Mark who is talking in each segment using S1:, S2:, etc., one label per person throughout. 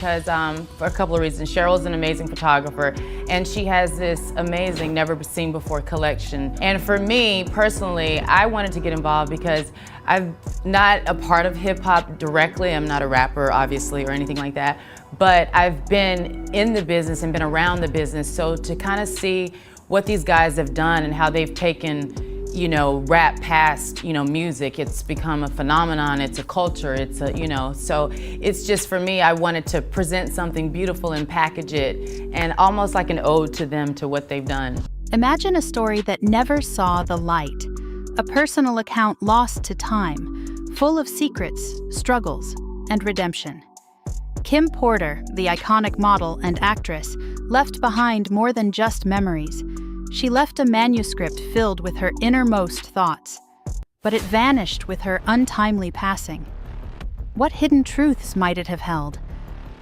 S1: Because for a couple of reasons. Cheryl's an amazing photographer, and she has this amazing, never seen before collection. And for me, personally, I wanted to get involved because I'm not a part of hip hop directly. I'm not a rapper, obviously, or anything like that. But I've been in the business and been around the business, so to kind of see what these guys have done and how they've taken, you know, rap past, you know, music. It's become a phenomenon, it's a culture, it's a, you know, so it's just, for me, I wanted to present something beautiful and package it, and almost like an ode to them, to what they've done.
S2: Imagine a story that never saw the light. A personal account lost to time, full of secrets, struggles, and redemption. Kim Porter, the iconic model and actress, left behind more than just memories. She left a manuscript filled with her innermost thoughts, but it vanished with her untimely passing. What hidden truths might it have held?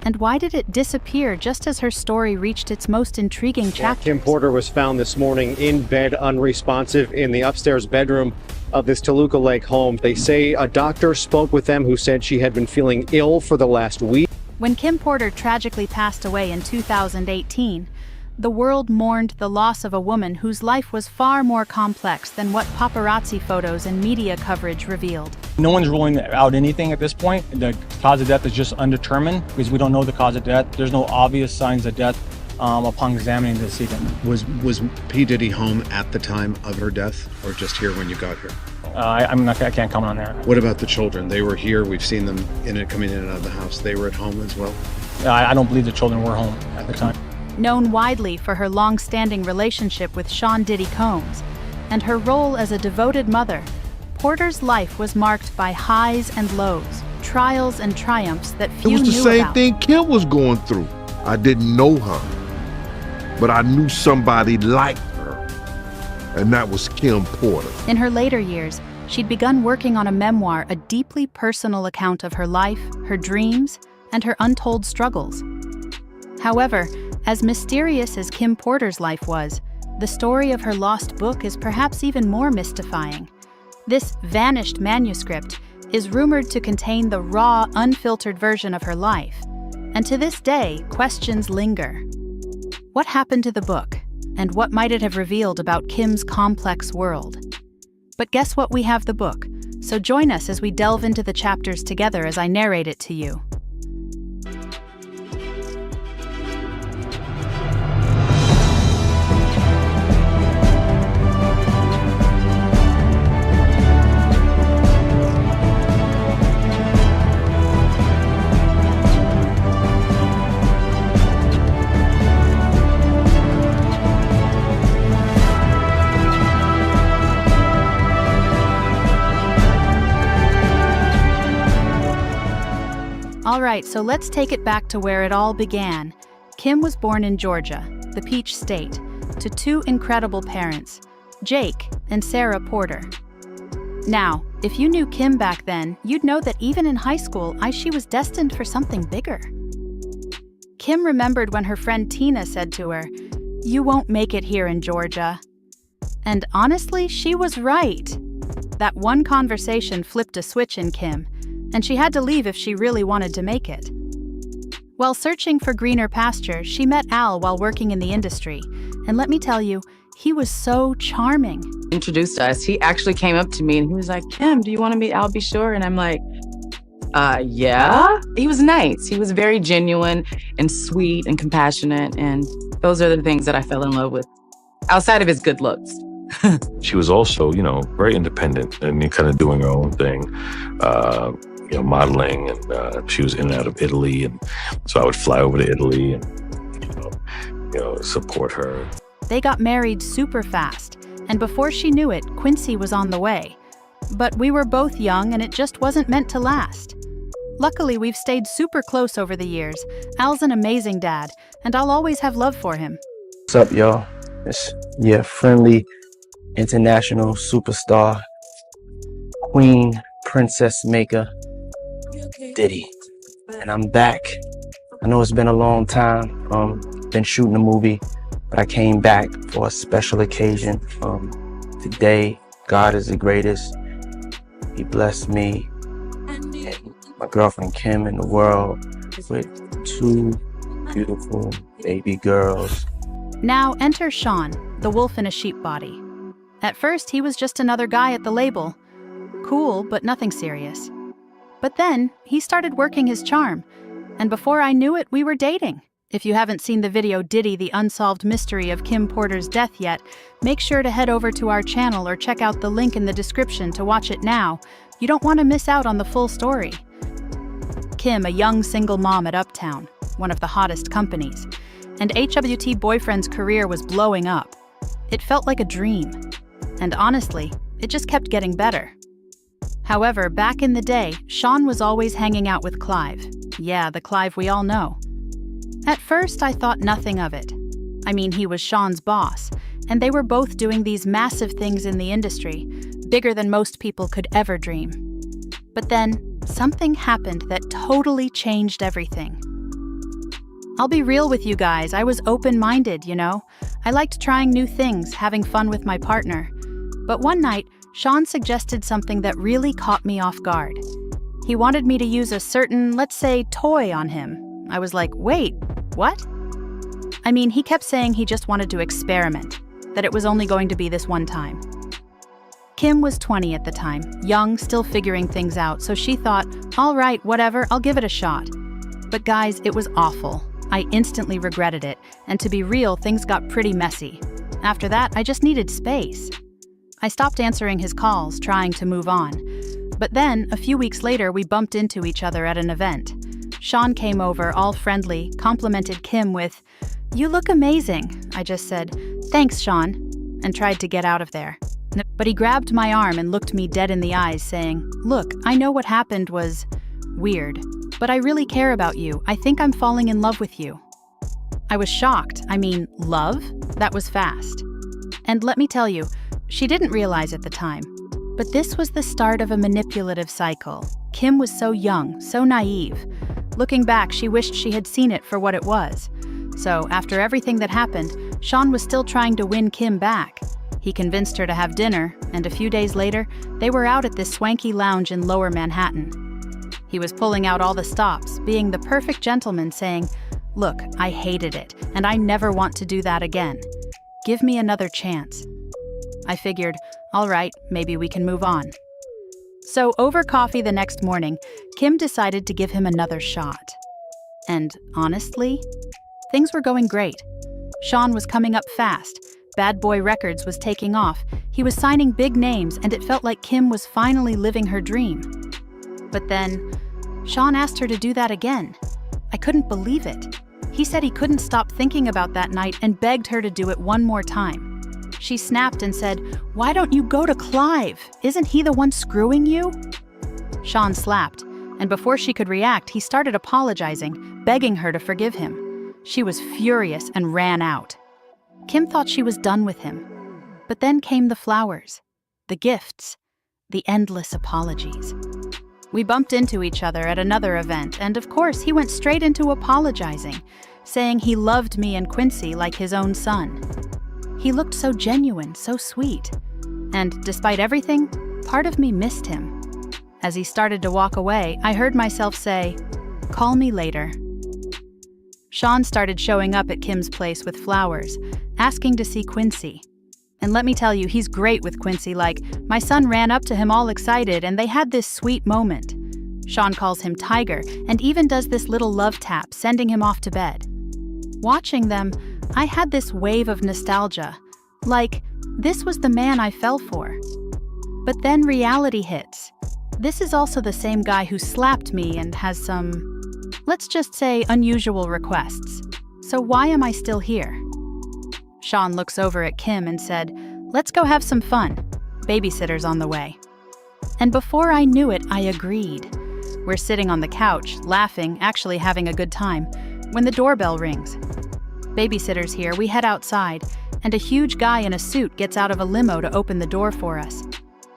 S2: And why did it disappear just as her story reached its most intriguing chapters?
S3: Kim Porter was found this morning in bed, unresponsive, in the upstairs bedroom of this Toluca Lake home. They say a doctor spoke with them who said she had been feeling ill for the last week.
S2: When Kim Porter tragically passed away in 2018, the world mourned the loss of a woman whose life was far more complex than what paparazzi photos and media coverage revealed.
S4: No one's ruling out anything at this point. The cause of death is just undetermined because we don't know the cause of death. There's no obvious signs of death upon examining the decedent.
S5: Was P. Diddy home at the time of her death, or just here when you got here?
S4: I can't comment on that.
S5: What about the children? They were here. We've seen them coming in and out of the house. They were at home as well?
S4: I don't believe the children were home at the time.
S2: Known widely for her long-standing relationship with Sean Diddy Combs and her role as a devoted mother, Porter's life was marked by highs and lows, trials and triumphs that few knew about.
S6: It was the same thing Kim was going through. I didn't know her, but I knew somebody like her, and that was Kim Porter.
S2: In her later years, she'd begun working on a memoir, a deeply personal account of her life, her dreams, and her untold struggles. However, as mysterious as Kim Porter's life was, the story of her lost book is perhaps even more mystifying. This vanished manuscript is rumored to contain the raw, unfiltered version of her life, and to this day, questions linger. What happened to the book, and what might it have revealed about Kim's complex world? But guess what? We have the book, so join us as we delve into the chapters together as I narrate it to you. All right, so let's take it back to where it all began. Kim was born in Georgia, the Peach State, to two incredible parents, Jake and Sarah Porter. Now, if you knew Kim back then, you'd know that even in high school, she was destined for something bigger. Kim remembered when her friend Tina said to her, "You won't make it here in Georgia." And honestly, she was right. That one conversation flipped a switch in Kim, and she had to leave if she really wanted to make it. While searching for greener pastures, she met Al while working in the industry, and let me tell you, he was so charming.
S1: Introduced us. He actually came up to me and he was like, "Kim, do you want to meet Al B. Sure?" And I'm like, yeah. He was nice. He was very genuine and sweet and compassionate, and those are the things that I fell in love with, outside of his good looks.
S7: She was also, you know, very independent and kind of doing her own thing. You know, modeling, and she was in and out of Italy, and so I would fly over to Italy and you know, support her.
S2: They got married super fast, and before she knew it, Quincy was on the way. But we were both young, and it just wasn't meant to last. Luckily, we've stayed super close over the years. Al's an amazing dad, and I'll always have love for him.
S8: What's up, y'all? It's your friendly international superstar, Queen Princess Maker, Diddy, and I'm back. I know it's been a long time, been shooting a movie, but I came back for a special occasion. Today, God is the greatest. He blessed me and my girlfriend Kim and the world with two beautiful baby girls.
S2: Now enter Sean, the wolf in a sheep body. At first, he was just another guy at the label. Cool, but nothing serious. But then, he started working his charm, and before I knew it, we were dating. If you haven't seen the video Diddy, the unsolved mystery of Kim Porter's death yet, make sure to head over to our channel or check out the link in the description to watch it now. You don't want to miss out on the full story. Kim, a young single mom at Uptown, one of the hottest companies, and HWT boyfriend's career was blowing up. It felt like a dream. And honestly, it just kept getting better. However, back in the day, Sean was always hanging out with Clive. Yeah, the Clive we all know. At first, I thought nothing of it. I mean, he was Sean's boss, and they were both doing these massive things in the industry, bigger than most people could ever dream. But then, something happened that totally changed everything. I'll be real with you guys, I was open-minded, you know? I liked trying new things, having fun with my partner. But one night, Sean suggested something that really caught me off guard. He wanted me to use a certain, let's say, toy on him. I was like, wait, what? I mean, he kept saying he just wanted to experiment, that it was only going to be this one time. Kim was 20 at the time, young, still figuring things out, so she thought, all right, whatever, I'll give it a shot. But guys, it was awful. I instantly regretted it, and to be real, things got pretty messy. After that, I just needed space. I stopped answering his calls, trying to move on. But then, a few weeks later, we bumped into each other at an event. Sean came over, all friendly, complimented Kim with, "You look amazing." I just said, "Thanks, Sean," and tried to get out of there. But he grabbed my arm and looked me dead in the eyes, saying, "Look, I know what happened was weird, but I really care about you. I think I'm falling in love with you." I was shocked. I mean, love? That was fast. And let me tell you, she didn't realize at the time, but this was the start of a manipulative cycle. Kim was so young, so naive. Looking back, she wished she had seen it for what it was. So, after everything that happened, Sean was still trying to win Kim back. He convinced her to have dinner, and a few days later, they were out at this swanky lounge in Lower Manhattan. He was pulling out all the stops, being the perfect gentleman, saying, "Look, I hated it, and I never want to do that again. Give me another chance." I figured, all right, maybe we can move on. So over coffee the next morning, Kim decided to give him another shot. And honestly, things were going great. Sean was coming up fast. Bad Boy Records was taking off. He was signing big names, and it felt like Kim was finally living her dream. But then, Sean asked her to do that again. I couldn't believe it. He said he couldn't stop thinking about that night and begged her to do it one more time. She snapped and said, "Why don't you go to Clive? Isn't he the one screwing you?" Sean slapped, and before she could react, he started apologizing, begging her to forgive him. She was furious and ran out. Kim thought she was done with him. But then came the flowers, the gifts, the endless apologies. We bumped into each other at another event, and of course, he went straight into apologizing, saying he loved me and Quincy like his own son. He looked so genuine, so sweet. And despite everything, part of me missed him. As he started to walk away, I heard myself say, "Call me later." Sean started showing up at Kim's place with flowers, asking to see Quincy. And let me tell you, he's great with Quincy. Like, my son ran up to him all excited, and they had this sweet moment. Sean calls him Tiger, and even does this little love tap, sending him off to bed. Watching them, I had this wave of nostalgia. Like, this was the man I fell for. But then reality hits. This is also the same guy who slapped me and has some, let's just say, unusual requests. So why am I still here? Sean looks over at Kim and said, "Let's go have some fun. Babysitter's on the way." And before I knew it, I agreed. We're sitting on the couch, laughing, actually having a good time, when the doorbell rings. Babysitter's here, we head outside, and a huge guy in a suit gets out of a limo to open the door for us.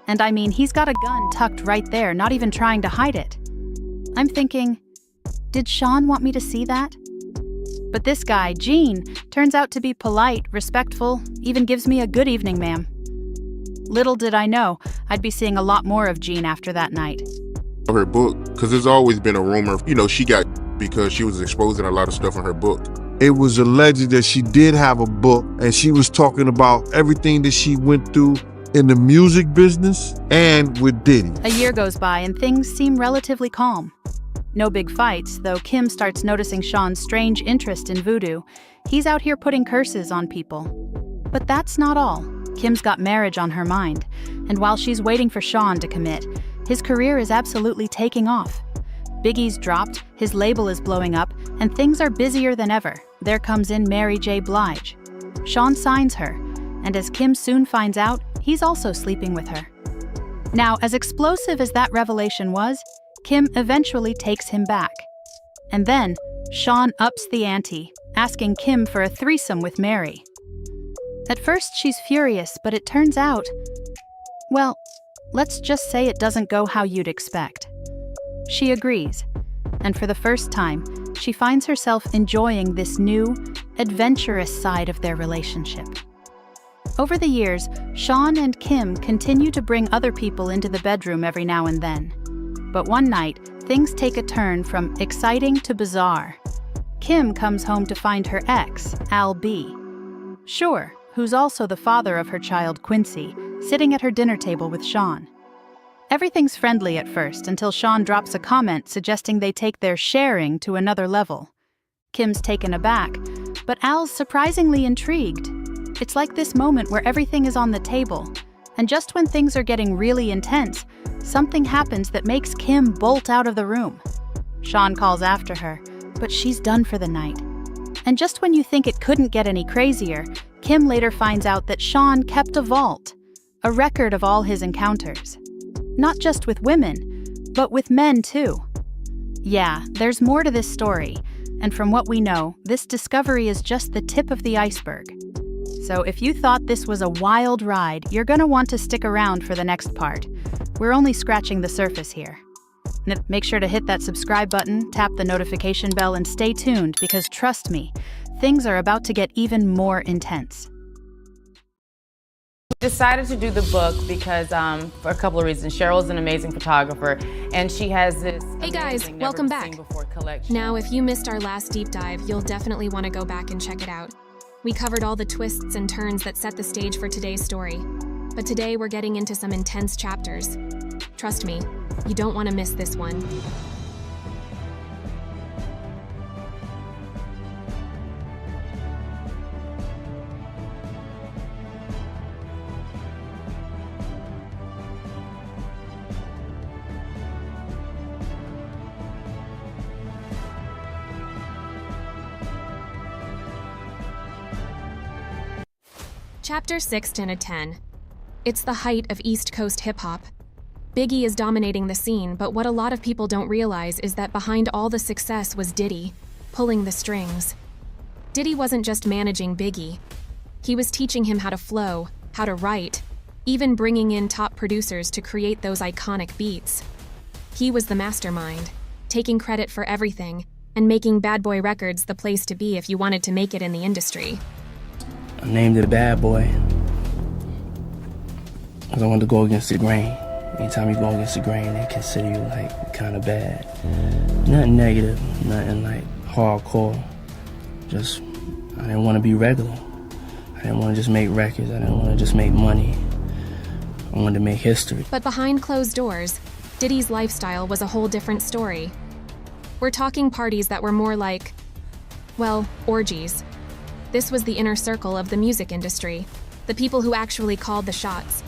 S2: And I mean, he's got a gun tucked right there, not even trying to hide it. I'm thinking, did Sean want me to see that? But this guy, Gene, turns out to be polite, respectful, even gives me a "good evening, ma'am." Little did I know, I'd be seeing a lot more of Gene after that night.
S9: Her book, because there's always been a rumor, she got because she was exposing a lot of stuff in her book.
S6: It was alleged that she did have a book, and she was talking about everything that she went through in the music business and with Diddy.
S2: A year goes by and things seem relatively calm. No big fights, though Kim starts noticing Sean's strange interest in voodoo. He's out here putting curses on people. But that's not all. Kim's got marriage on her mind, and while she's waiting for Sean to commit, his career is absolutely taking off. Biggie's dropped, his label is blowing up, and things are busier than ever. There comes in Mary J. Blige. Sean signs her, and as Kim soon finds out, he's also sleeping with her. Now, as explosive as that revelation was, Kim eventually takes him back. And then, Sean ups the ante, asking Kim for a threesome with Mary. At first, she's furious, but it turns out, well, let's just say it doesn't go how you'd expect. She agrees, and for the first time, she finds herself enjoying this new, adventurous side of their relationship. Over the years, Sean and Kim continue to bring other people into the bedroom every now and then. But one night, things take a turn from exciting to bizarre. Kim comes home to find her ex, Al B. Sure, who's also the father of her child Quincy, sitting at her dinner table with Sean. Everything's friendly at first until Sean drops a comment suggesting they take their sharing to another level. Kim's taken aback, but Al's surprisingly intrigued. It's like this moment where everything is on the table, and just when things are getting really intense, something happens that makes Kim bolt out of the room. Sean calls after her, but she's done for the night. And just when you think it couldn't get any crazier, Kim later finds out that Sean kept a vault, a record of all his encounters. Not just with women, but with men too. Yeah, there's more to this story, and from what we know, this discovery is just the tip of the iceberg. So if you thought this was a wild ride, you're gonna want to stick around for the next part. We're only scratching the surface here. Make sure to hit that subscribe button, tap the notification bell, and stay tuned because trust me, things are about to get even more intense.
S1: Decided to do the book because for a couple of reasons. Cheryl's an amazing photographer, and she has this
S10: Hey guys,
S1: amazing,
S10: welcome
S1: never
S10: back.
S1: seen before collection.
S10: Now, if you missed our last deep dive, you'll definitely want to go back and check it out. We covered all the twists and turns that set the stage for today's story. But today we're getting into some intense chapters. Trust me, you don't want to miss this one. Chapter 6 to 10. It's the height of East Coast hip-hop. Biggie is dominating the scene, but what a lot of people don't realize is that behind all the success was Diddy, pulling the strings. Diddy wasn't just managing Biggie. He was teaching him how to flow, how to write, even bringing in top producers to create those iconic beats. He was the mastermind, taking credit for everything, and making Bad Boy Records the place to be if you wanted to make it in the industry.
S8: I named it Bad Boy because I wanted to go against the grain. Anytime you go against the grain, they consider you like kind of bad. Nothing negative, nothing like hardcore. Just, I didn't want to be regular. I didn't want to just make records. I didn't want to just make money. I wanted to make history.
S10: But behind closed doors, Diddy's lifestyle was a whole different story. We're talking parties that were more like, well, orgies. This was the inner circle of the music industry, the people who actually called the shots.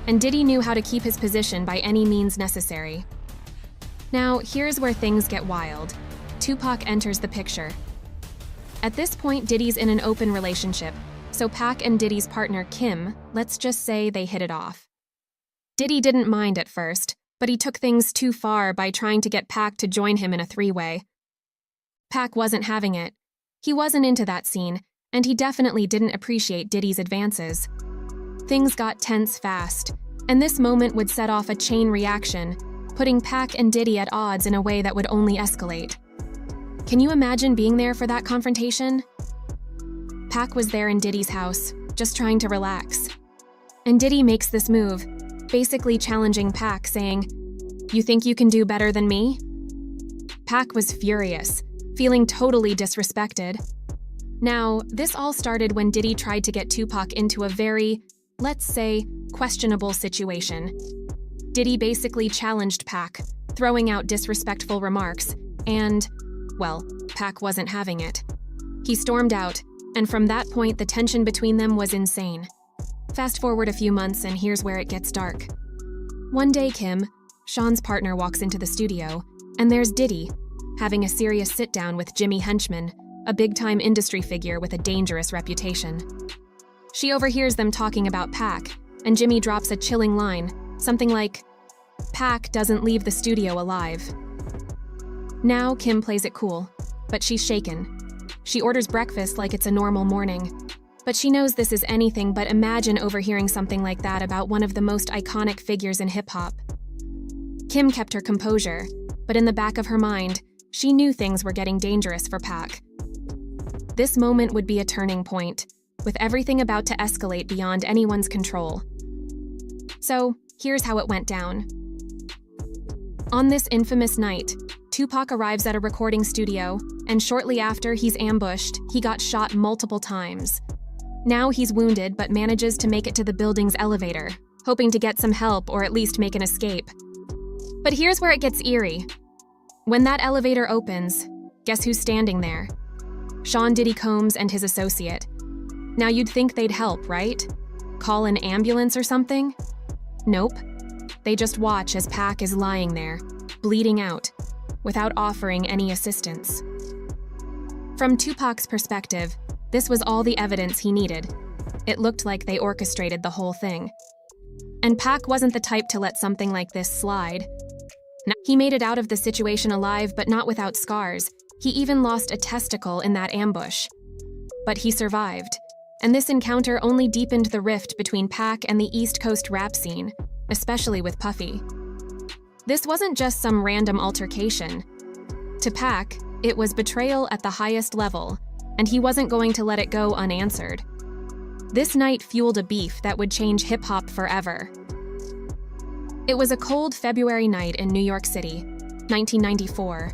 S10: And Diddy knew how to keep his position by any means necessary. Now, here's where things get wild. Tupac enters the picture. At this point, Diddy's in an open relationship, so Pac and Diddy's partner Kim, let's just say they hit it off. Diddy didn't mind at first, but he took things too far by trying to get Pac to join him in a three-way. Pac wasn't having it. He wasn't into that scene, and he definitely didn't appreciate Diddy's advances. Things got tense fast, and this moment would set off a chain reaction, putting Pac and Diddy at odds in a way that would only escalate. Can you imagine being there for that confrontation? Pac was there in Diddy's house, just trying to relax. And Diddy makes this move, basically challenging Pac, saying, "You think you can do better than me?" Pac was furious, feeling totally disrespected. Now, this all started when Diddy tried to get Tupac into a very, let's say, questionable situation. Diddy basically challenged Pac, throwing out disrespectful remarks, and, well, Pac wasn't having it. He stormed out, and from that point the tension between them was insane. Fast forward a few months and here's where it gets dark. One day Kim, Sean's partner, walks into the studio, and there's Diddy, having a serious sit-down with Jimmy Henchman, a big-time industry figure with a dangerous reputation. She overhears them talking about Pac, and Jimmy drops a chilling line, something like, "Pac doesn't leave the studio alive." Now Kim plays it cool, but she's shaken. She orders breakfast like it's a normal morning, but she knows this is anything but. Imagine overhearing something like that about one of the most iconic figures in hip-hop. Kim kept her composure, but in the back of her mind, she knew things were getting dangerous for Pac. This moment would be a turning point, with everything about to escalate beyond anyone's control. So, here's how it went down. On this infamous night, Tupac arrives at a recording studio, and shortly after he's ambushed, he got shot multiple times. Now he's wounded but manages to make it to the building's elevator, hoping to get some help or at least make an escape. But here's where it gets eerie. When that elevator opens, guess who's standing there? Sean Diddy Combs and his associate. Now you'd think they'd help, right? Call an ambulance or something? Nope. They just watch as Pac is lying there, bleeding out, without offering any assistance. From Tupac's perspective, this was all the evidence he needed. It looked like they orchestrated the whole thing. And Pac wasn't the type to let something like this slide. He made it out of the situation alive, but not without scars. He even lost a testicle in that ambush. But he survived, and this encounter only deepened the rift between Pac and the East Coast rap scene, especially with Puffy. This wasn't just some random altercation. To Pac, it was betrayal at the highest level, and he wasn't going to let it go unanswered. This night fueled a beef that would change hip-hop forever. It was a cold February night in New York City, 1994.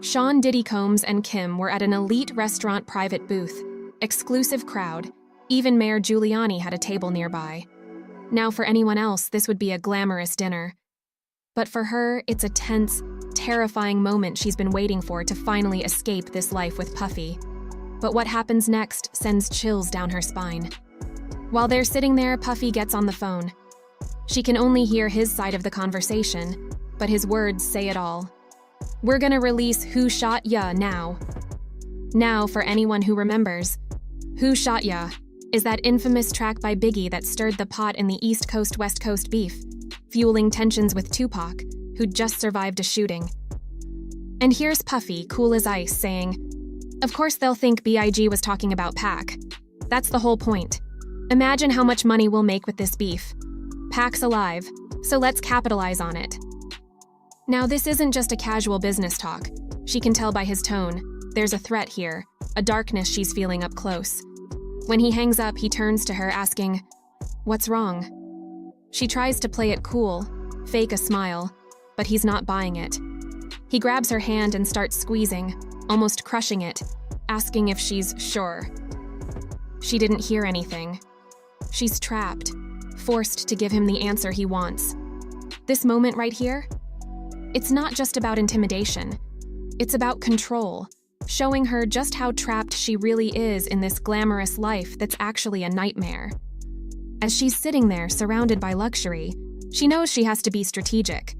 S10: Sean Diddy Combs and Kim were at an elite restaurant private booth, exclusive crowd. Even Mayor Giuliani had a table nearby. Now for anyone else, this would be a glamorous dinner. But for her, it's a tense, terrifying moment she's been waiting for to finally escape this life with Puffy. But what happens next sends chills down her spine. While they're sitting there, Puffy gets on the phone. She can only hear his side of the conversation, but his words say it all. "We're gonna release Who Shot Ya now." Now, for anyone who remembers, Who Shot Ya is that infamous track by Biggie that stirred the pot in the East Coast-West Coast beef, fueling tensions with Tupac, who'd just survived a shooting. And here's Puffy, cool as ice, saying, "Of course they'll think B.I.G. was talking about Pac. That's the whole point. Imagine how much money we'll make with this beef. Pac's alive, so let's capitalize on it." Now this isn't just a casual business talk. She can tell by his tone. There's a threat here, a darkness she's feeling up close. When he hangs up, he turns to her asking, "What's wrong?" She tries to play it cool, fake a smile, but he's not buying it. He grabs her hand and starts squeezing, almost crushing it, asking if she's sure. She didn't hear anything. She's trapped, forced to give him the answer he wants. This moment right here? It's not just about intimidation. It's about control, showing her just how trapped she really is in this glamorous life that's actually a nightmare. As she's sitting there surrounded by luxury, she knows she has to be strategic.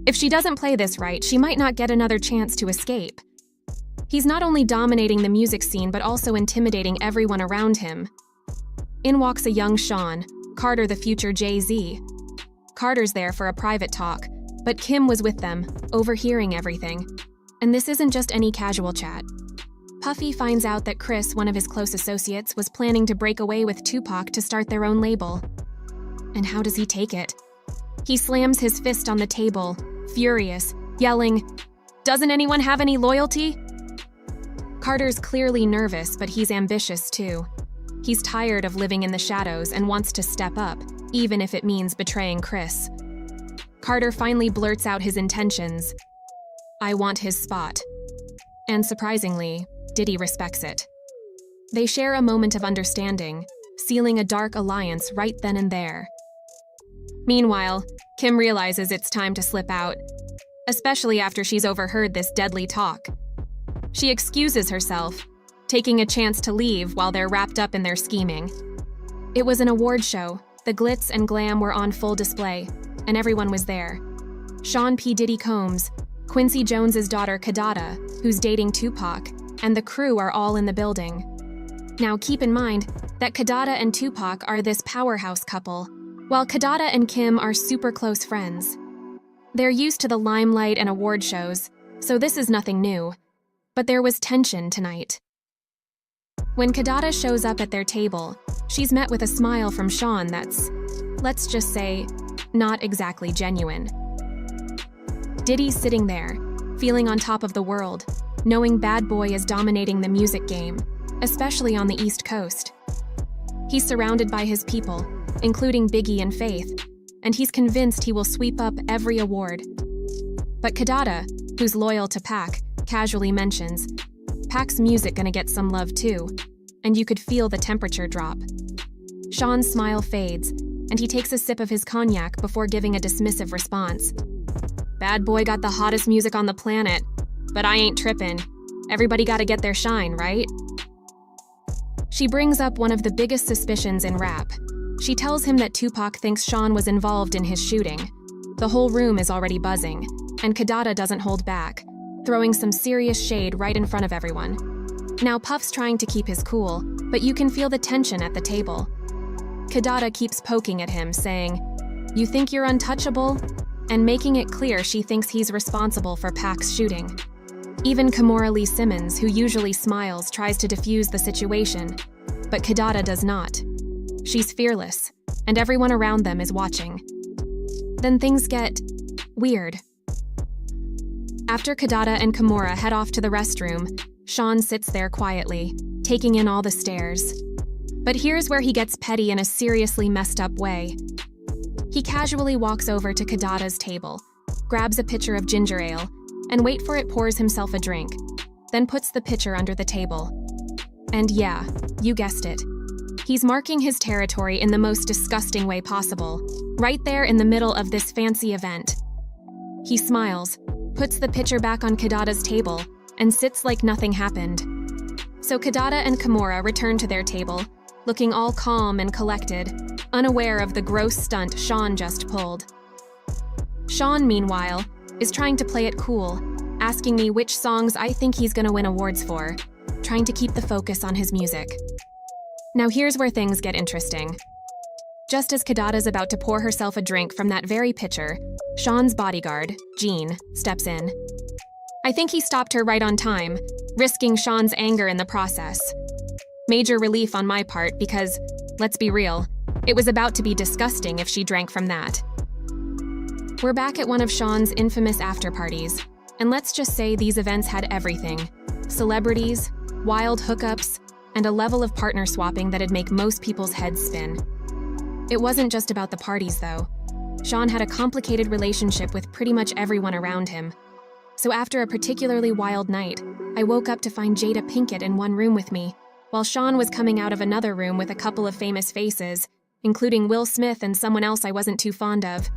S10: If she doesn't play this right, she might not get another chance to escape. He's not only dominating the music scene, but also intimidating everyone around him. In walks a young Sean, Carter the future Jay-Z. Carter's there for a private talk, but Kim was with them, overhearing everything. And this isn't just any casual chat. Puffy finds out that Chris, one of his close associates, was planning to break away with Tupac to start their own label. And how does he take it? He slams his fist on the table, furious, yelling, "Doesn't anyone have any loyalty?" Carter's clearly nervous, but he's ambitious too. He's tired of living in the shadows and wants to step up, even if it means betraying Chris. Carter finally blurts out his intentions. "I want his spot." And surprisingly, Diddy respects it. They share a moment of understanding, sealing a dark alliance right then and there. Meanwhile, Kim realizes it's time to slip out, especially after she's overheard this deadly talk. She excuses herself, taking a chance to leave while they're wrapped up in their scheming. It was an award show. The glitz and glam were on full display, and everyone was there. Sean P. Diddy Combs, Quincy Jones's daughter Kadada, who's dating Tupac, and the crew are all in the building. Now keep in mind that Kadada and Tupac are this powerhouse couple, while Kadada and Kim are super close friends. They're used to the limelight and award shows, so this is nothing new. But there was tension tonight. When Kadada shows up at their table, she's met with a smile from Sean that's, let's just say, not exactly genuine. Diddy's sitting there, feeling on top of the world, knowing Bad Boy is dominating the music game, especially on the East Coast. He's surrounded by his people, including Biggie and Faith, and he's convinced he will sweep up every award. But Kadada, who's loyal to Pac, casually mentions, Pac's music gonna get some love too, and you could feel the temperature drop. Sean's smile fades, and he takes a sip of his cognac before giving a dismissive response. Bad Boy got the hottest music on the planet, but I ain't trippin'. Everybody gotta get their shine, right? She brings up one of the biggest suspicions in rap. She tells him that Tupac thinks Sean was involved in his shooting. The whole room is already buzzing, and Kadada doesn't hold back, throwing some serious shade right in front of everyone. Now Puff's trying to keep his cool, but you can feel the tension at the table. Kadada keeps poking at him, saying, "You think you're untouchable?" and making it clear she thinks he's responsible for Pac's shooting. Even Kimora Lee Simmons, who usually smiles, tries to defuse the situation, but Kadada does not. She's fearless, and everyone around them is watching. Then things get weird. After Kadada and Kimura head off to the restroom, Sean sits there quietly, taking in all the stares. But here's where he gets petty in a seriously messed up way. He casually walks over to Kadada's table, grabs a pitcher of ginger ale, and wait for it pours himself a drink, then puts the pitcher under the table. And yeah, you guessed it. He's marking his territory in the most disgusting way possible, right there in the middle of this fancy event. He smiles, puts the pitcher back on Kadada's table, and sits like nothing happened. So Kadada and Kimura return to their table, looking all calm and collected, unaware of the gross stunt Sean just pulled. Sean, meanwhile, is trying to play it cool, asking me which songs I think he's gonna win awards for, trying to keep the focus on his music. Now here's where things get interesting. Just as Kadada's about to pour herself a drink from that very pitcher, Sean's bodyguard, Jean, steps in. I think he stopped her right on time, risking Sean's anger in the process. Major relief on my part because, let's be real, it was about to be disgusting if she drank from that. We're back at one of Sean's infamous after-parties, and let's just say these events had everything. Celebrities, wild hookups, and a level of partner swapping that'd make most people's heads spin. It wasn't just about the parties, though. Sean had a complicated relationship with pretty much everyone around him. So after a particularly wild night, I woke up to find Jada Pinkett in one room with me, while Sean was coming out of another room with a couple of famous faces, including Will Smith and someone else I wasn't too fond of.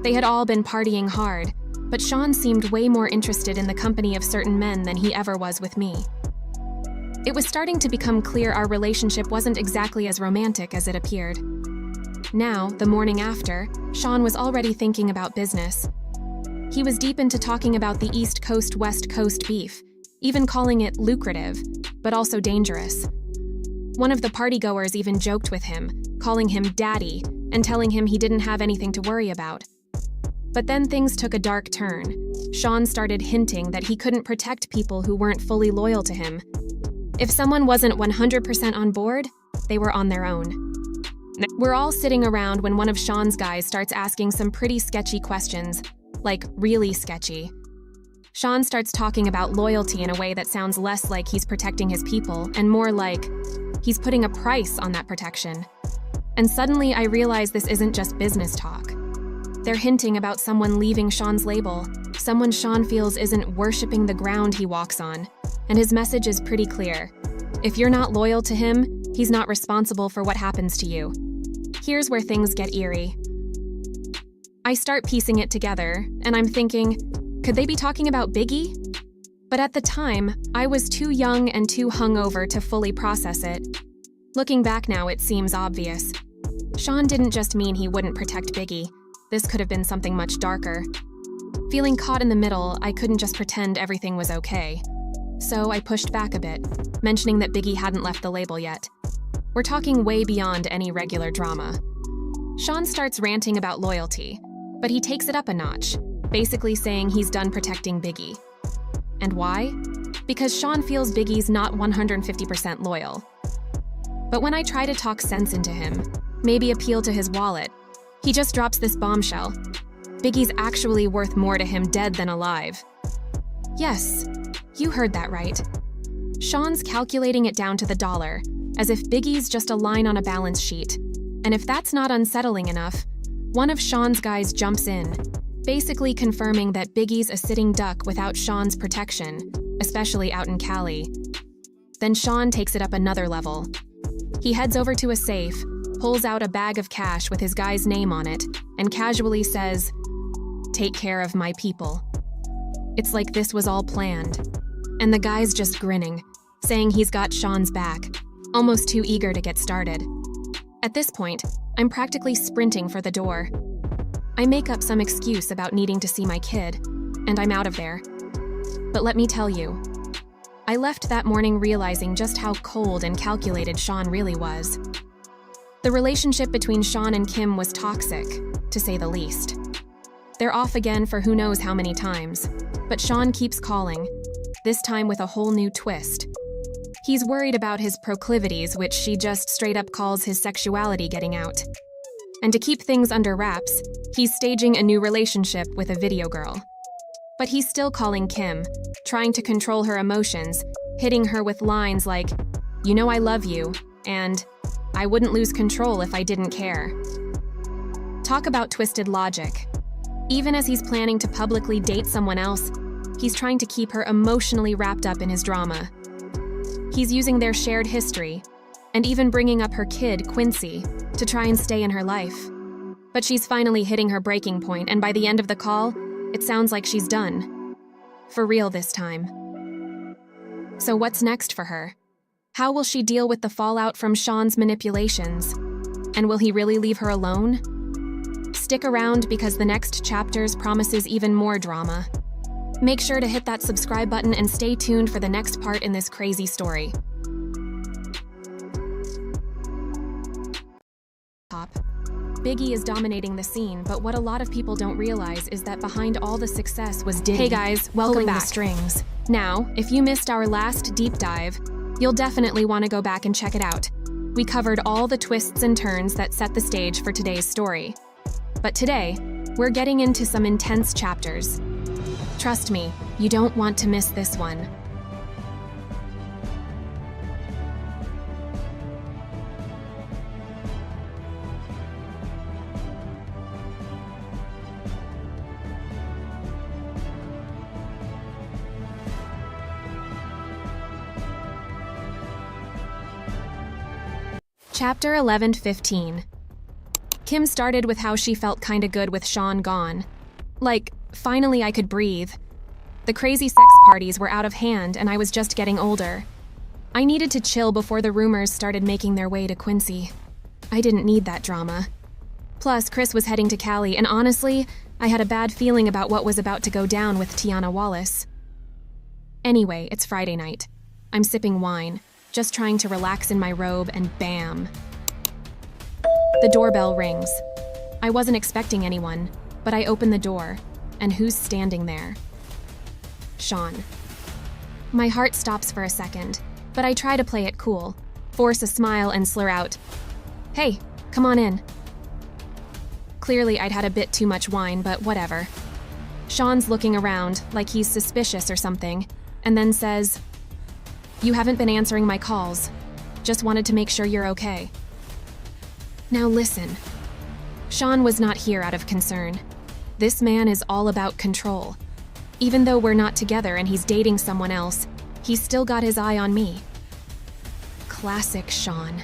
S10: They had all been partying hard, but Sean seemed way more interested in the company of certain men than he ever was with me. It was starting to become clear our relationship wasn't exactly as romantic as it appeared. Now, the morning after, Sean was already thinking about business. He was deep into talking about the East Coast-West Coast beef, even calling it lucrative, but also dangerous. One of the partygoers even joked with him, calling him daddy and telling him he didn't have anything to worry about. But then things took a dark turn. Sean started hinting that he couldn't protect people who weren't fully loyal to him. If someone wasn't 100% on board, they were on their own. We're all sitting around when one of Sean's guys starts asking some pretty sketchy questions, like really sketchy. Sean starts talking about loyalty in a way that sounds less like he's protecting his people and more like he's putting a price on that protection. And suddenly I realize this isn't just business talk. They're hinting about someone leaving Sean's label, someone Sean feels isn't worshiping the ground he walks on. And his message is pretty clear. If you're not loyal to him, he's not responsible for what happens to you. Here's where things get eerie. I start piecing it together, and I'm thinking, could they be talking about Biggie? But at the time, I was too young and too hungover to fully process it. Looking back now, it seems obvious. Sean didn't just mean he wouldn't protect Biggie. This could have been something much darker. Feeling caught in the middle, I couldn't just pretend everything was okay. So I pushed back a bit, mentioning that Biggie hadn't left the label yet. We're talking way beyond any regular drama. Sean starts ranting about loyalty, but he takes it up a notch, basically saying he's done protecting Biggie. And why? Because Sean feels Biggie's not 150% loyal. But when I try to talk sense into him, maybe appeal to his wallet, he just drops this bombshell. Biggie's actually worth more to him dead than alive. Yes, you heard that right. Sean's calculating it down to the dollar, as if Biggie's just a line on a balance sheet. And if that's not unsettling enough, one of Sean's guys jumps in, basically confirming that Biggie's a sitting duck without Sean's protection, especially out in Cali. Then Sean takes it up another level. He heads over to a safe, pulls out a bag of cash with his guy's name on it, and casually says, "Take care of my people." It's like this was all planned. And the guy's just grinning, saying he's got Sean's back, almost too eager to get started. At this point, I'm practically sprinting for the door. I make up some excuse about needing to see my kid, and I'm out of there. But let me tell you, I left that morning realizing just how cold and calculated Sean really was. The relationship between Sean and Kim was toxic, to say the least. They're off again for who knows how many times, but Sean keeps calling, this time with a whole new twist. He's worried about his proclivities, which she just straight up calls his sexuality getting out. And to keep things under wraps, he's staging a new relationship with a video girl. But he's still calling Kim, trying to control her emotions, hitting her with lines like, "You know I love you," and "I wouldn't lose control if I didn't care." Talk about twisted logic. Even as he's planning to publicly date someone else, he's trying to keep her emotionally wrapped up in his drama. He's using their shared history, and even bringing up her kid, Quincy, to try and stay in her life. But she's finally hitting her breaking point, and by the end of the call, it sounds like she's done. For real this time. So what's next for her? How will she deal with the fallout from Sean's manipulations? And will he really leave her alone? Stick around because the next chapters promises even more drama. Make sure to hit that subscribe button and stay tuned for the next part in this crazy story. Biggie is dominating the scene, but what a lot of people don't realize is that behind all the success was Diddy. Hey guys, welcome back. The strings. Now, if you missed our last deep dive, you'll definitely want to go back and check it out. We covered all the twists and turns that set the stage for today's story. But today, we're getting into some intense chapters. Trust me, you don't want to miss this one. Chapter 11-15. Kim started with how she felt kinda good with Sean gone. Like, finally I could breathe. The crazy sex parties were out of hand and I was just getting older. I needed to chill before the rumors started making their way to Quincy. I didn't need that drama. Plus, Chris was heading to Cali, and honestly, I had a bad feeling about what was about to go down with Tiana Wallace. Anyway, it's Friday night. I'm sipping wine, just trying to relax in my robe, and bam. The doorbell rings. I wasn't expecting anyone, but I open the door, and who's standing there? Sean. My heart stops for a second, but I try to play it cool, force a smile and slur out, "Hey, come on in." Clearly I'd had a bit too much wine, but whatever. Sean's looking around like he's suspicious or something, and then says, "You haven't been answering my calls. Just wanted to make sure you're okay." Now listen. Sean was not here out of concern. This man is all about control. Even though we're not together and he's dating someone else, he's still got his eye on me. Classic Sean.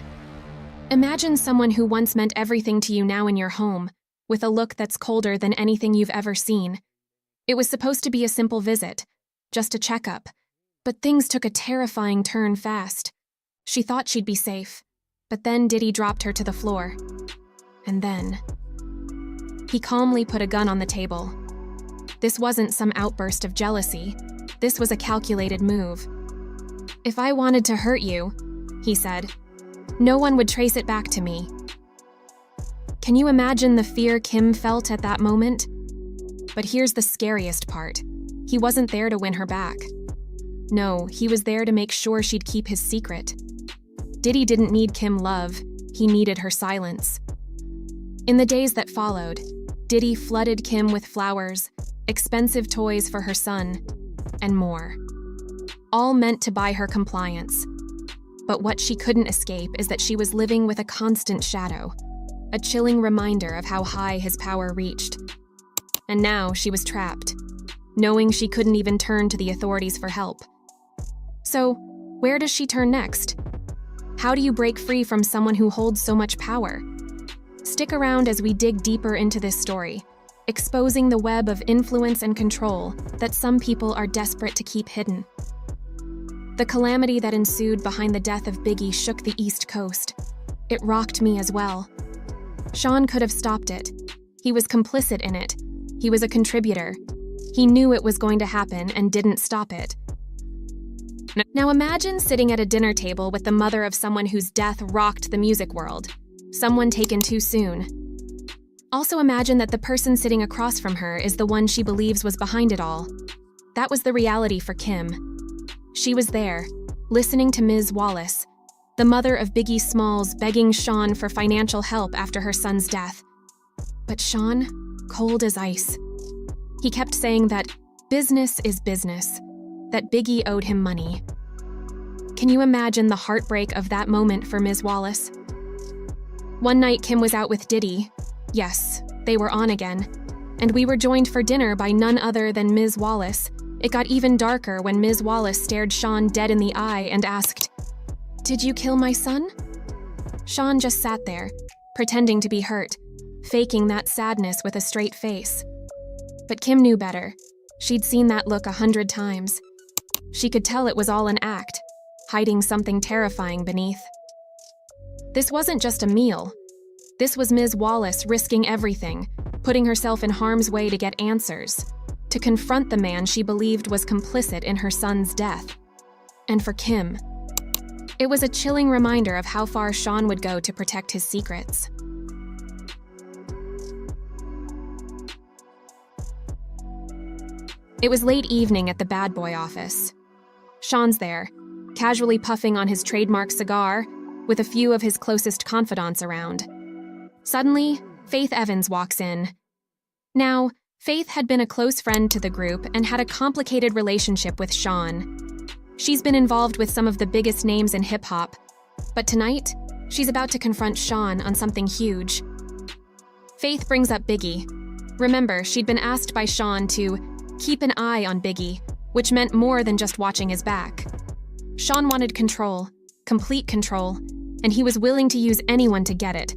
S10: Imagine someone who once meant everything to you now in your home, with a look that's colder than anything you've ever seen. It was supposed to be a simple visit, just a checkup, but things took a terrifying turn fast. She thought she'd be safe, but then Diddy dropped her to the floor. And then he calmly put a gun on the table. This wasn't some outburst of jealousy. This was a calculated move. "If I wanted to hurt you," he said, "no one would trace it back to me." Can you imagine the fear Kim felt at that moment? But here's the scariest part. He wasn't there to win her back. No, he was there to make sure she'd keep his secret. Diddy didn't need Kim love, he needed her silence. In the days that followed, Diddy flooded Kim with flowers, expensive toys for her son, and more. All meant to buy her compliance. But what she couldn't escape is that she was living with a constant shadow, a chilling reminder of how high his power reached. And now she was trapped, knowing she couldn't even turn to the authorities for help. So, where does she turn next? How do you break free from someone who holds so much power? Stick around as we dig deeper into this story, exposing the web of influence and control that some people are desperate to keep hidden. The calamity that ensued behind the death of Biggie shook the East Coast. It rocked me as well. Sean could have stopped it. He was complicit in it. He was a contributor. He knew it was going to happen and didn't stop it. Now imagine sitting at a dinner table with the mother of someone whose death rocked the music world. Someone taken too soon. Also imagine that the person sitting across from her is the one she believes was behind it all. That was the reality for Kim. She was there, listening to Ms. Wallace, the mother of Biggie Smalls, begging Sean for financial help after her son's death. But Sean, cold as ice. He kept saying that business is business, that Biggie owed him money. Can you imagine the heartbreak of that moment for Ms. Wallace? One night Kim was out with Diddy. Yes, they were on again. And we were joined for dinner by none other than Ms. Wallace. It got even darker when Ms. Wallace stared Sean dead in the eye and asked, "Did you kill my son?" Sean just sat there, pretending to be hurt, faking that sadness with a straight face. But Kim knew better. She'd seen that look 100 times. She could tell it was all an act, hiding something terrifying beneath. This wasn't just a meal. This was Ms. Wallace risking everything, putting herself in harm's way to get answers, to confront the man she believed was complicit in her son's death. And for Kim, it was a chilling reminder of how far Sean would go to protect his secrets. It was late evening at the bad boy office. Sean's there, casually puffing on his trademark cigar, with a few of his closest confidants around. Suddenly, Faith Evans walks in. Now, Faith had been a close friend to the group and had a complicated relationship with Sean. She's been involved with some of the biggest names in hip-hop, but tonight, she's about to confront Sean on something huge. Faith brings up Biggie. Remember, she'd been asked by Sean to keep an eye on Biggie, which meant more than just watching his back. Sean wanted control, complete control, and he was willing to use anyone to get it,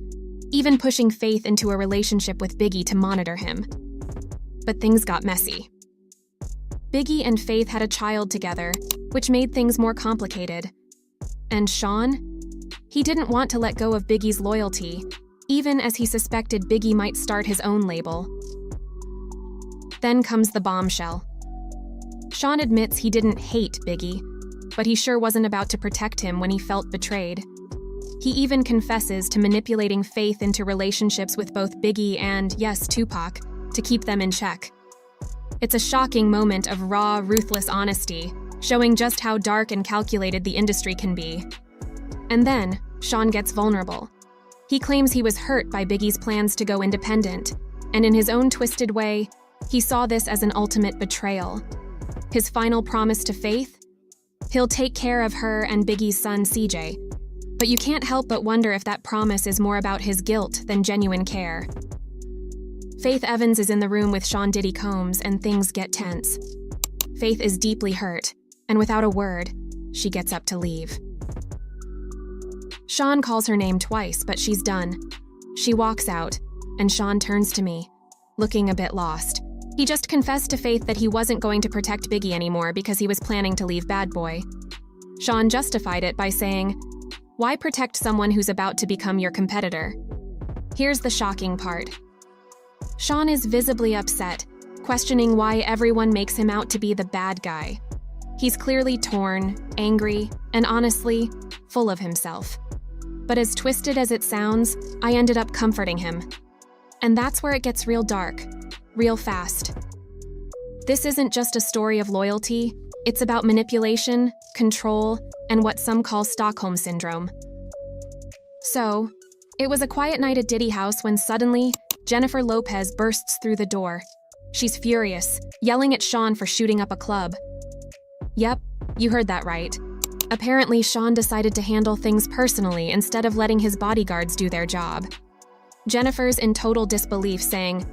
S10: even pushing Faith into a relationship with Biggie to monitor him. But things got messy. Biggie and Faith had a child together, which made things more complicated. And Sean? He didn't want to let go of Biggie's loyalty, even as he suspected Biggie might start his own label. Then comes the bombshell. Sean admits he didn't hate Biggie, but he sure wasn't about to protect him when he felt betrayed. He even confesses to manipulating Faith into relationships with both Biggie and, yes, Tupac, to keep them in check. It's a shocking moment of raw, ruthless honesty, showing just how dark and calculated the industry can be. And then, Sean gets vulnerable. He claims he was hurt by Biggie's plans to go independent, and in his own twisted way, he saw this as an ultimate betrayal. His final promise to Faith? He'll take care of her and Biggie's son, CJ. But you can't help but wonder if that promise is more about his guilt than genuine care. Faith Evans is in the room with Sean Diddy Combs, and things get tense. Faith is deeply hurt, and without a word, she gets up to leave. Sean calls her name twice, but she's done. She walks out, and Sean turns to me, looking a bit lost. He just confessed to Faith that he wasn't going to protect Biggie anymore because he was planning to leave Bad Boy. Sean justified it by saying, "Why protect someone who's about to become your competitor?" Here's the shocking part. Sean is visibly upset, questioning why everyone makes him out to be the bad guy. He's clearly torn, angry, and honestly, full of himself. But as twisted as it sounds, I ended up comforting him. And that's where it gets real dark, real fast. This isn't just a story of loyalty, it's about manipulation, control, and what some call Stockholm Syndrome. So, it was a quiet night at Diddy House when suddenly, Jennifer Lopez bursts through the door. She's furious, yelling at Sean for shooting up a club. Yep, you heard that right. Apparently, Sean decided to handle things personally instead of letting his bodyguards do their job. Jennifer's in total disbelief, saying,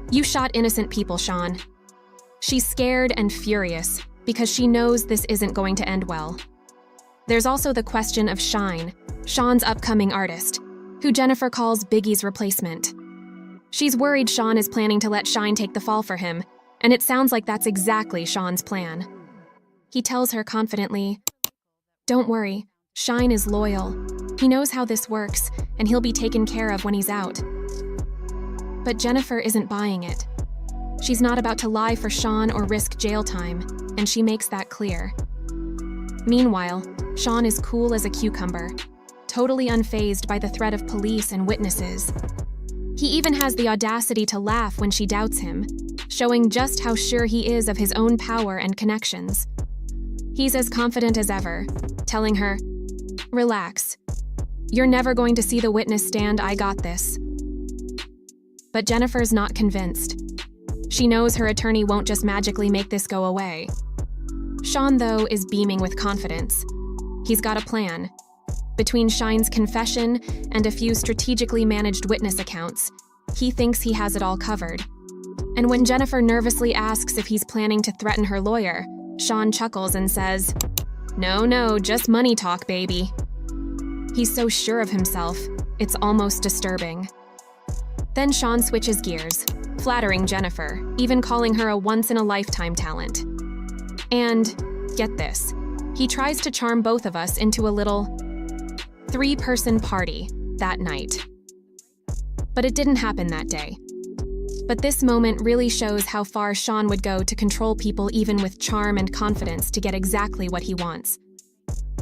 S10: "You shot innocent people, Sean." She's scared and furious because she knows this isn't going to end well. There's also the question of Shine, Sean's upcoming artist, who Jennifer calls Biggie's replacement. She's worried Sean is planning to let Shine take the fall for him, and it sounds like that's exactly Sean's plan. He tells her confidently, "Don't worry, Shine is loyal. He knows how this works, and he'll be taken care of when he's out." But Jennifer isn't buying it. She's not about to lie for Sean or risk jail time, and she makes that clear. Meanwhile, Sean is cool as a cucumber, totally unfazed by the threat of police and witnesses. He even has the audacity to laugh when she doubts him, showing just how sure he is of his own power and connections. He's as confident as ever, telling her, "Relax. You're never going to see the witness stand, I got this." But Jennifer's not convinced. She knows her attorney won't just magically make this go away. Sean, though, is beaming with confidence. He's got a plan. Between Shine's confession and a few strategically managed witness accounts, he thinks he has it all covered. And when Jennifer nervously asks if he's planning to threaten her lawyer, Sean chuckles and says, No, just money talk, baby." He's so sure of himself, it's almost disturbing. Then Sean switches gears, flattering Jennifer, even calling her a once-in-a-lifetime talent. And, get this, he tries to charm both of us into a little three-person party that night. But it didn't happen that day. But this moment really shows how far Sean would go to control people even with charm and confidence to get exactly what he wants.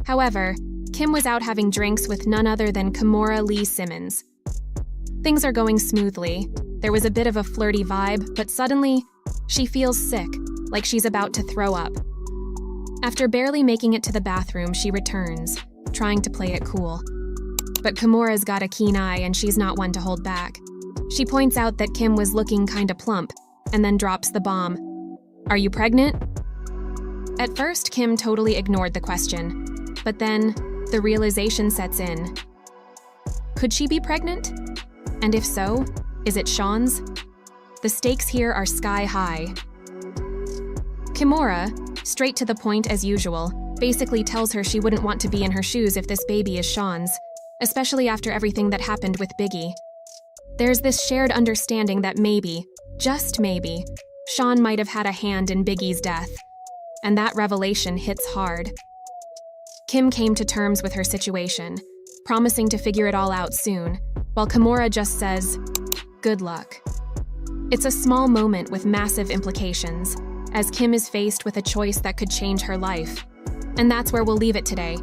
S10: However, Kim was out having drinks with none other than Kimora Lee Simmons. Things are going smoothly. There was a bit of a flirty vibe, but suddenly, she feels sick, like she's about to throw up. After barely making it to the bathroom, she returns, trying to play it cool. But Kimora's got a keen eye and she's not one to hold back. She points out that Kim was looking kinda plump, and then drops the bomb. "Are you pregnant?" At first, Kim totally ignored the question, but then the realization sets in. Could she be pregnant? And if so, is it Sean's? The stakes here are sky high. Kimora, straight to the point as usual, basically tells her she wouldn't want to be in her shoes if this baby is Sean's, especially after everything that happened with Biggie. There's this shared understanding that maybe, just maybe, Sean might have had a hand in Biggie's death, and that revelation hits hard. Kim came to terms with her situation, promising to figure it all out soon, while Kimora just says, "Good luck." It's a small moment with massive implications, as Kim is faced with a choice that could change her life. And that's where we'll leave it today.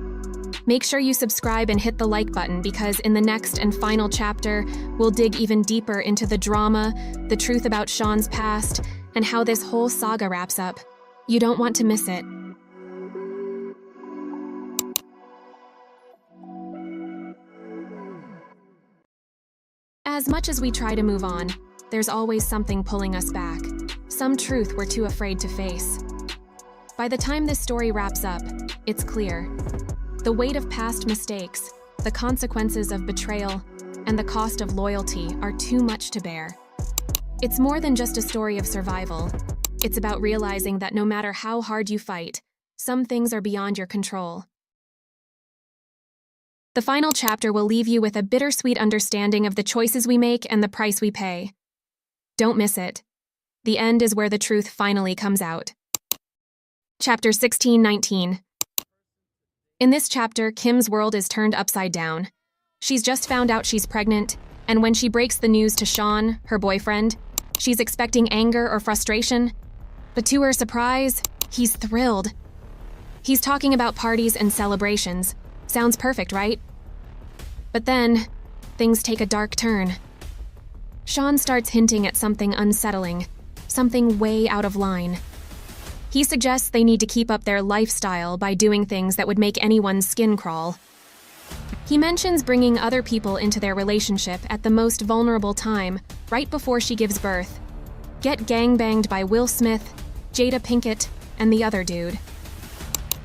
S10: Make sure you subscribe and hit the like button because in the next and final chapter, we'll dig even deeper into the drama, the truth about Sean's past, and how this whole saga wraps up. You don't want to miss it. As much as we try to move on, there's always something pulling us back, some truth we're too afraid to face. By the time this story wraps up, it's clear. The weight of past mistakes, the consequences of betrayal, and the cost of loyalty are too much to bear. It's more than just a story of survival. It's about realizing that no matter how hard you fight, some things are beyond your control. The final chapter will leave you with a bittersweet understanding of the choices we make and the price we pay. Don't miss it. The end is where the truth finally comes out. Chapter 16-19. In this chapter, Kim's world is turned upside down. She's just found out she's pregnant, and when she breaks the news to Sean, her boyfriend, she's expecting anger or frustration. But to her surprise, he's thrilled. He's talking about parties and celebrations. Sounds perfect, right? But then, things take a dark turn. Sean starts hinting at something unsettling, something way out of line. He suggests they need to keep up their lifestyle by doing things that would make anyone's skin crawl. He mentions bringing other people into their relationship at the most vulnerable time, right before she gives birth. Get gangbanged by Will Smith, Jada Pinkett, and the other dude.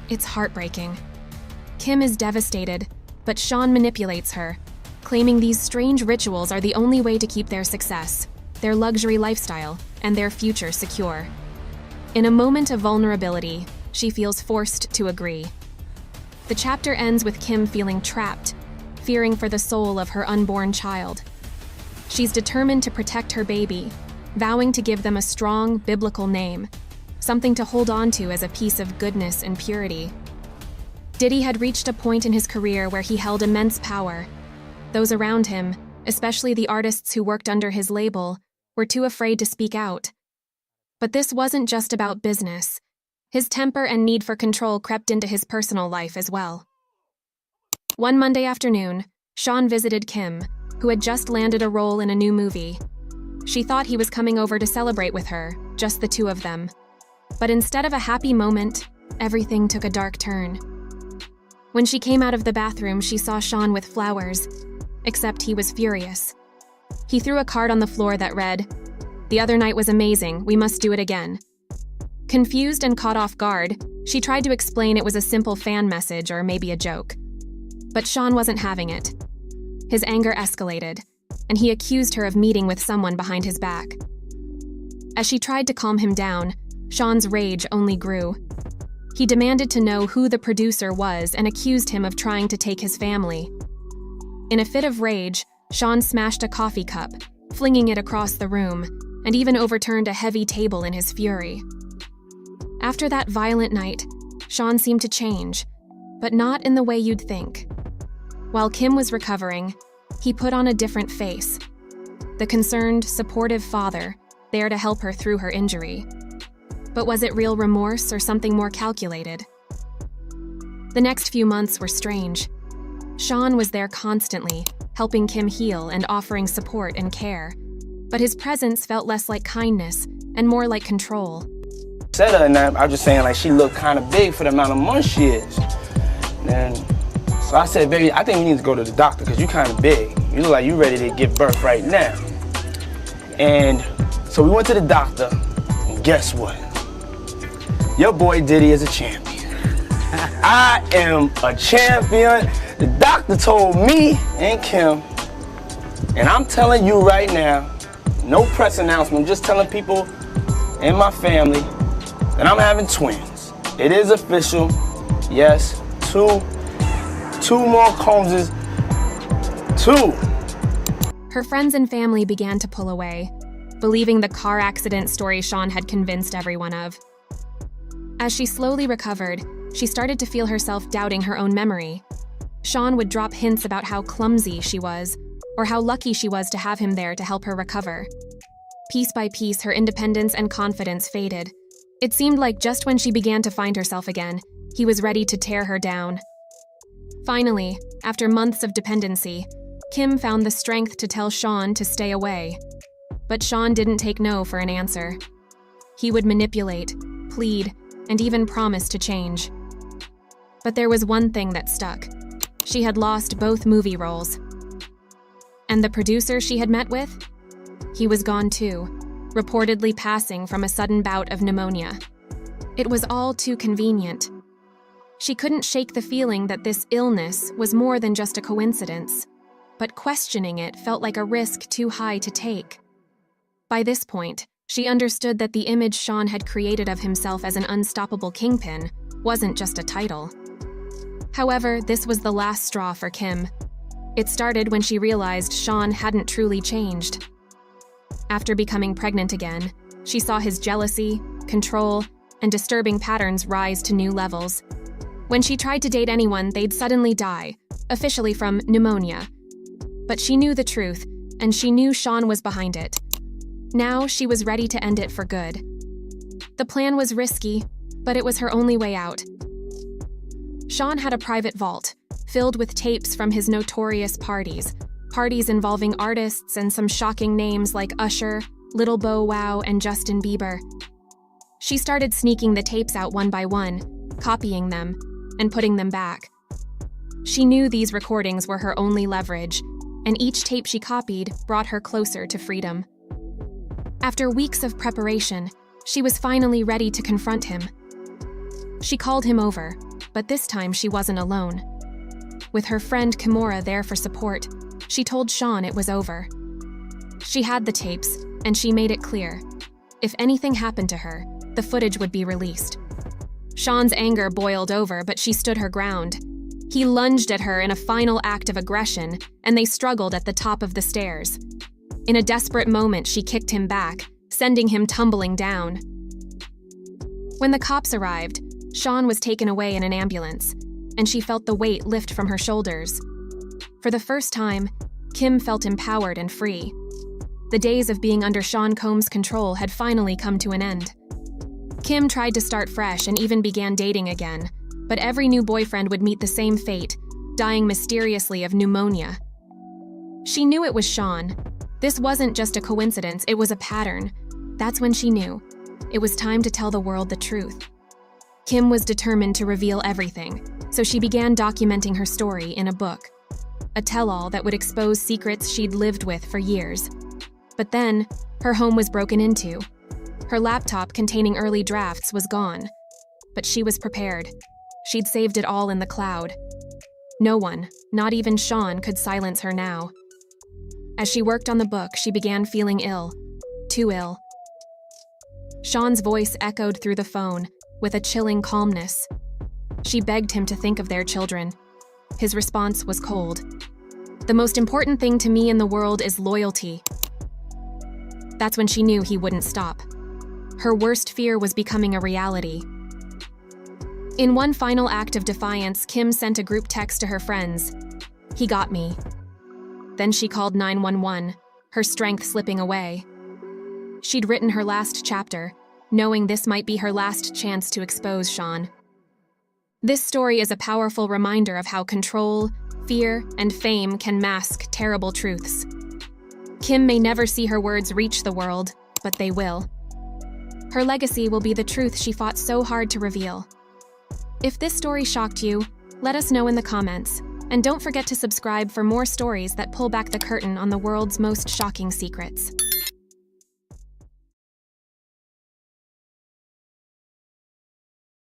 S10: It's heartbreaking. Kim is devastated, but Sean manipulates her, claiming these strange rituals are the only way to keep their success, their luxury lifestyle, and their future secure. In a moment of vulnerability, she feels forced to agree. The chapter ends with Kim feeling trapped, fearing for the soul of her unborn child. She's determined to protect her baby, vowing to give them a strong biblical name, something to hold on to as a piece of goodness and purity. Diddy had reached a point in his career where he held immense power. Those around him, especially the artists who worked under his label, were too afraid to speak out. But this wasn't just about business. His temper and need for control crept into his personal life as well. One Monday afternoon, Sean visited Kim, who had just landed a role in a new movie. She thought he was coming over to celebrate with her, just the two of them. But instead of a happy moment, everything took a dark turn. When she came out of the bathroom, she saw Sean with flowers, except he was furious. He threw a card on the floor that read, "The other night was amazing, we must do it again." Confused and caught off guard, she tried to explain it was a simple fan message or maybe a joke. But Sean wasn't having it. His anger escalated, and he accused her of meeting with someone behind his back. As she tried to calm him down, Sean's rage only grew. He demanded to know who the producer was and accused him of trying to take his family. In a fit of rage, Sean smashed a coffee cup, flinging it across the room, and even overturned a heavy table in his fury. After that violent night, Sean seemed to change, but not in the way you'd think. While Kim was recovering, he put on a different face. The concerned, supportive father, there to help her through her injury. But was it real remorse or something more calculated? The next few months were strange. Sean was there constantly, helping Kim heal and offering support and care. But his presence felt less like kindness and more like control.
S8: Said her and that, I was just saying like she looked kind of big for the amount of months she is. And so I said, baby, I think we need to go to the doctor because you kind of big. You look like you ready to give birth right now. And so we went to the doctor, and guess what? Your boy Diddy is a champion. I am a champion. The doctor told me and Kim, and I'm telling you right now, no press announcement, just telling people in my family that I'm having twins. It is official. Yes, two more Combses. Two.
S10: Her friends and family began to pull away, believing the car accident story Sean had convinced everyone of. As she slowly recovered, she started to feel herself doubting her own memory. Sean would drop hints about how clumsy she was, or how lucky she was to have him there to help her recover. Piece by piece, her independence and confidence faded. It seemed like just when she began to find herself again, he was ready to tear her down. Finally, after months of dependency, Kim found the strength to tell Sean to stay away. But Sean didn't take no for an answer. He would manipulate, plead, and even promise to change. But there was one thing that stuck. She had lost both movie roles. And the producer she had met with? He was gone too, reportedly passing from a sudden bout of pneumonia. It was all too convenient. She couldn't shake the feeling that this illness was more than just a coincidence, but questioning it felt like a risk too high to take. By this point, she understood that the image Sean had created of himself as an unstoppable kingpin wasn't just a title. However, this was the last straw for Kim. It started when she realized Sean hadn't truly changed. After becoming pregnant again, she saw his jealousy, control, and disturbing patterns rise to new levels. When she tried to date anyone, they'd suddenly die, officially from pneumonia. But she knew the truth, and she knew Sean was behind it. Now she was ready to end it for good. The plan was risky, but it was her only way out. Sean had a private vault, filled with tapes from his notorious parties involving artists and some shocking names like Usher, Lil Bow Wow, and Justin Bieber. She started sneaking the tapes out one by one, copying them, and putting them back. She knew these recordings were her only leverage, and each tape she copied brought her closer to freedom. After weeks of preparation, she was finally ready to confront him. She called him over, but this time she wasn't alone. With her friend Kimura there for support, she told Sean it was over. She had the tapes, and she made it clear. If anything happened to her, the footage would be released. Sean's anger boiled over, but she stood her ground. He lunged at her in a final act of aggression, and they struggled at the top of the stairs. In a desperate moment, she kicked him back, sending him tumbling down. When the cops arrived, Sean was taken away in an ambulance, and she felt the weight lift from her shoulders. For the first time, Kim felt empowered and free. The days of being under Sean Combs' control had finally come to an end. Kim tried to start fresh and even began dating again, but every new boyfriend would meet the same fate, dying mysteriously of pneumonia. She knew it was Sean. This wasn't just a coincidence, it was a pattern. That's when she knew. It was time to tell the world the truth. Kim was determined to reveal everything, so she began documenting her story in a book. A tell-all that would expose secrets she'd lived with for years. But then, her home was broken into. Her laptop containing early drafts was gone. But she was prepared. She'd saved it all in the cloud. No one, not even Sean, could silence her now. As she worked on the book, she began feeling ill. Too ill. Sean's voice echoed through the phone, with a chilling calmness. She begged him to think of their children. His response was cold. "The most important thing to me in the world is loyalty." That's when she knew he wouldn't stop. Her worst fear was becoming a reality. In one final act of defiance, Kim sent a group text to her friends. "He got me." Then she called 911, her strength slipping away. She'd written her last chapter, knowing this might be her last chance to expose Sean. This story is a powerful reminder of how control, fear, and fame can mask terrible truths. Kim may never see her words reach the world, but they will. Her legacy will be the truth she fought so hard to reveal. If this story shocked you, let us know in the comments, and don't forget to subscribe for more stories that pull back the curtain on the world's most shocking secrets.